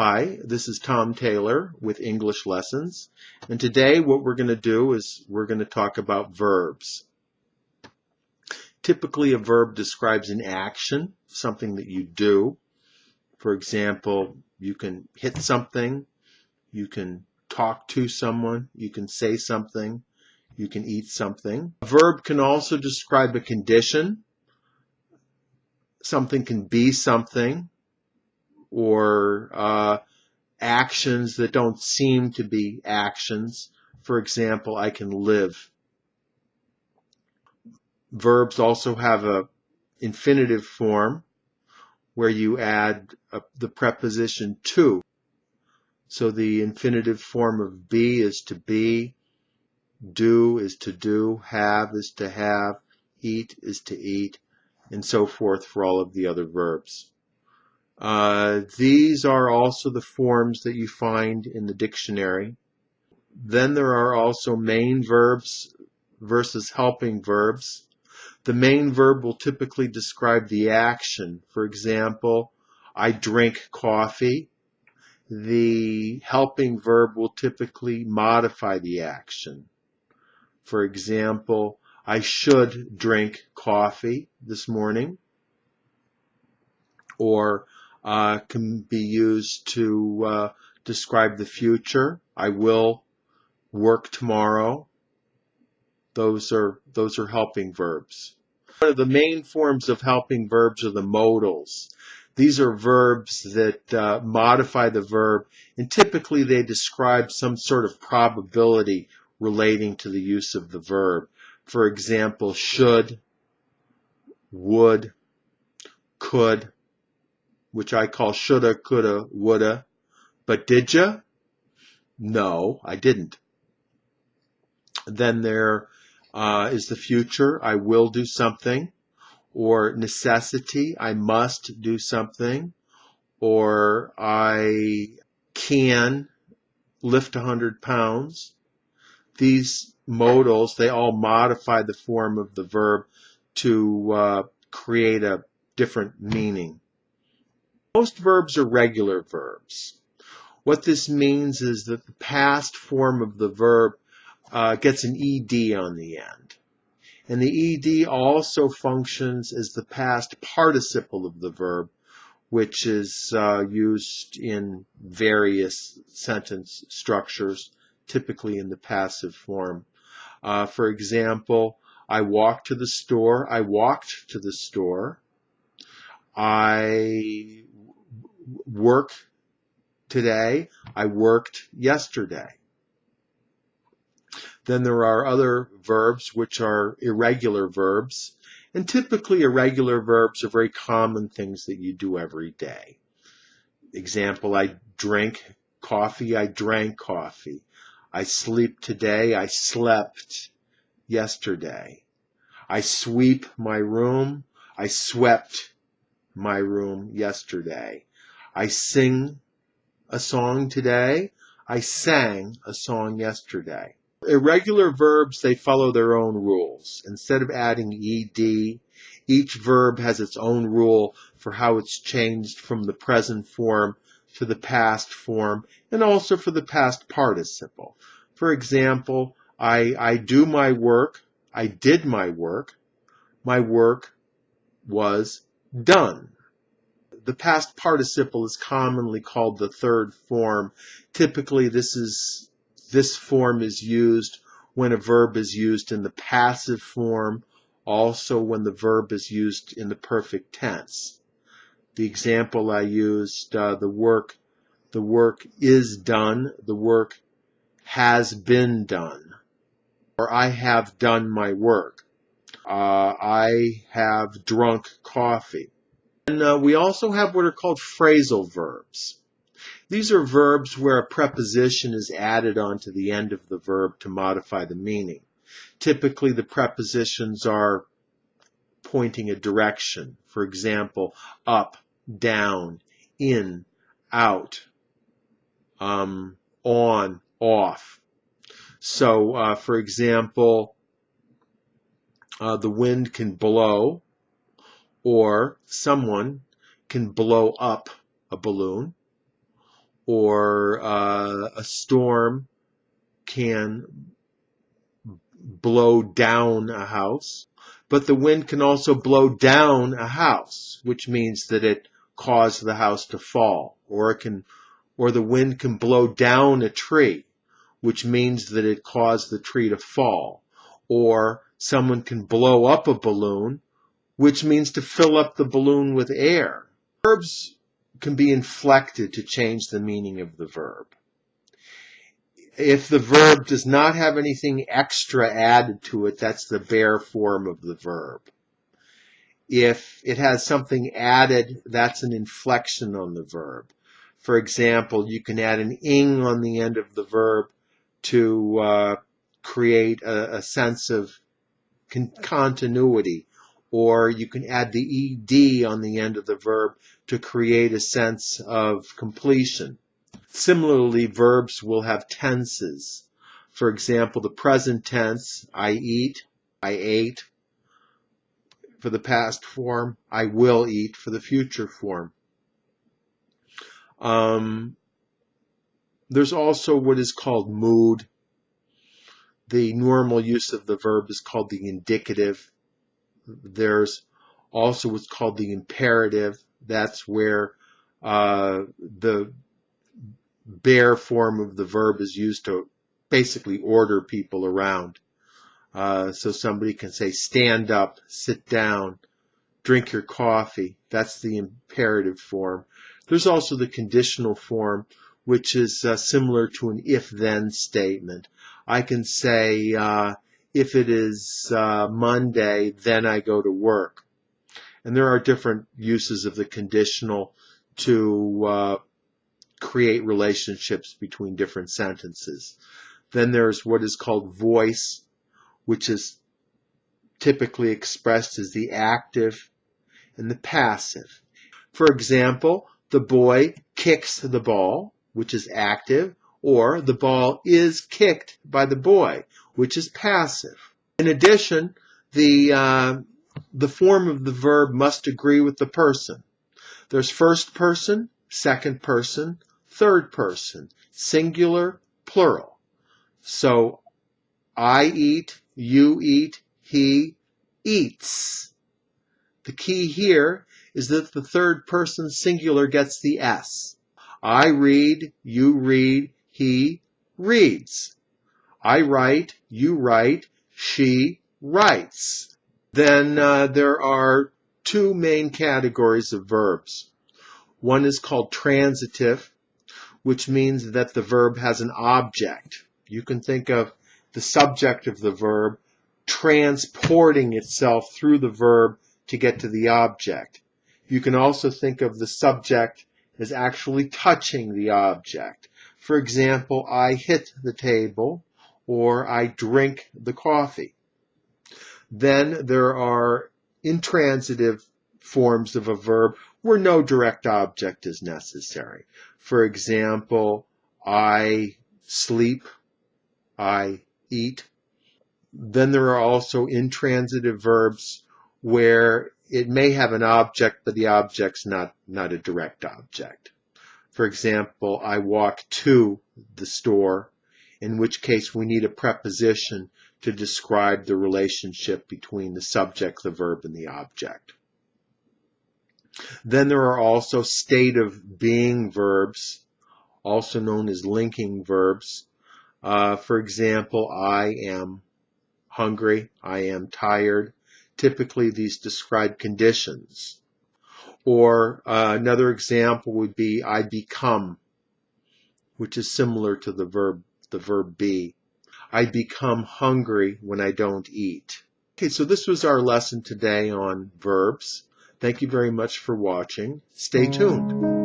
Hi, this is Tom Taylor with English Lessons, and today what we're going to do is we're going to talk about verbs. Typically, a verb describes an action, something that you do. For example, you can hit something, you can talk to someone, you can say something, you can eat something. A verb can also describe a condition. Something can be something, or actions that don't seem to be actions. For example, I can live. Verbs also have a infinitive form where you add the preposition to. So the infinitive form of be is to be, do is to do, have is to have, eat is to eat, and so forth for all of the other verbs. These are also the forms that you find in the dictionary. Then there are also main verbs versus helping verbs. The main verb will typically describe the action. For example, I drink coffee. The helping verb will typically modify the action. For example, I should drink coffee this morning. Or can be used to describe the future. I will work tomorrow. Those are helping verbs. One of the main forms of helping verbs are the modals. These are verbs that modify the verb, and typically they describe some sort of probability relating to the use of the verb. For example, should, would, could, which I call shoulda, coulda, woulda. But did ya? No, I didn't. Then there is the future. I will do something. Or necessity. I must do something. Or I can lift 100 pounds. These modals, they all modify the form of the verb to create a different meaning. Most verbs are regular verbs. What this means is that the past form of the verb gets an ed on the end. And the ed also functions as the past participle of the verb, which is used in various sentence structures, typically in the passive form. For example, I walked to the store. I walked to the store. I work today. I worked yesterday. Then there are other verbs which are irregular verbs. And typically irregular verbs are very common things that you do every day. Example, I drink coffee. I drank coffee. I sleep today. I slept yesterday. I sweep my room. I swept my room yesterday. I sing a song today. I sang a song yesterday. Irregular verbs, they follow their own rules. Instead of adding ed, each verb has its own rule for how it's changed from the present form to the past form, and also for the past participle. For example, I do my work. I did my work. My work was done. The past participle is commonly called the third form. Typically, this form is used when a verb is used in the passive form, also when the verb is used in the perfect tense. The example I used, the work is done, the work has been done, or I have done my work. I have drunk coffee. And we also have what are called phrasal verbs. These are verbs where a preposition is added onto the end of the verb to modify the meaning. Typically, the prepositions are pointing a direction. For example, up, down, in, out, on, off. So, for example, the wind can blow, or someone can blow up a balloon, or a storm can blow down a house, but the wind can also blow down a house, which means that it caused the house to fall, or the wind can blow down a tree, which means that it caused the tree to fall, or someone can blow up a balloon, which means to fill up the balloon with air. Verbs can be inflected to change the meaning of the verb. If the verb does not have anything extra added to it, that's the bare form of the verb. If it has something added, that's an inflection on the verb. For example, you can add an ing on the end of the verb to create a sense of continuity, or you can add the ed on the end of the verb to create a sense of completion. Similarly, verbs will have tenses. For example, the present tense, I eat, I ate. For the past form, I will eat. For the future form. There's also what is called mood. The normal use of the verb is called the indicative. There's also what's called the imperative. That's where the bare form of the verb is used to basically order people around. So somebody can say, stand up, sit down, drink your coffee. That's the imperative form. There's also the conditional form, which is similar to an if-then statement. I can say, if it is Monday, then I go to work. And there are different uses of the conditional to create relationships between different sentences. Then there's what is called voice, which is typically expressed as the active and the passive. For example, the boy kicks the ball, which is active, or the ball is kicked by the boy, which is passive. In addition, the form of the verb must agree with the person. There's first person, second person, third person, singular, plural. So, I eat, you eat, he eats. The key here is that the third person singular gets the S. I read, you read, he reads. I write, you write, she writes. Then there are two main categories of verbs. One is called transitive, which means that the verb has an object. You can think of the subject of the verb transporting itself through the verb to get to the object. You can also think of the subject as actually touching the object. For example, I hit the table, or I drink the coffee. Then there are intransitive forms of a verb where no direct object is necessary. For example, I sleep, I eat. Then there are also intransitive verbs where it may have an object, but the object's not a direct object. For example, I walk to the store, in which case we need a preposition to describe the relationship between the subject, the verb, and the object. Then there are also state of being verbs, also known as linking verbs. For example, I am hungry, I am tired. Typically, these describe conditions. Or another example would be I become, which is similar to the verb be. I become hungry when I don't eat. Okay, so this was our lesson today on verbs. Thank you very much for watching. Stay tuned.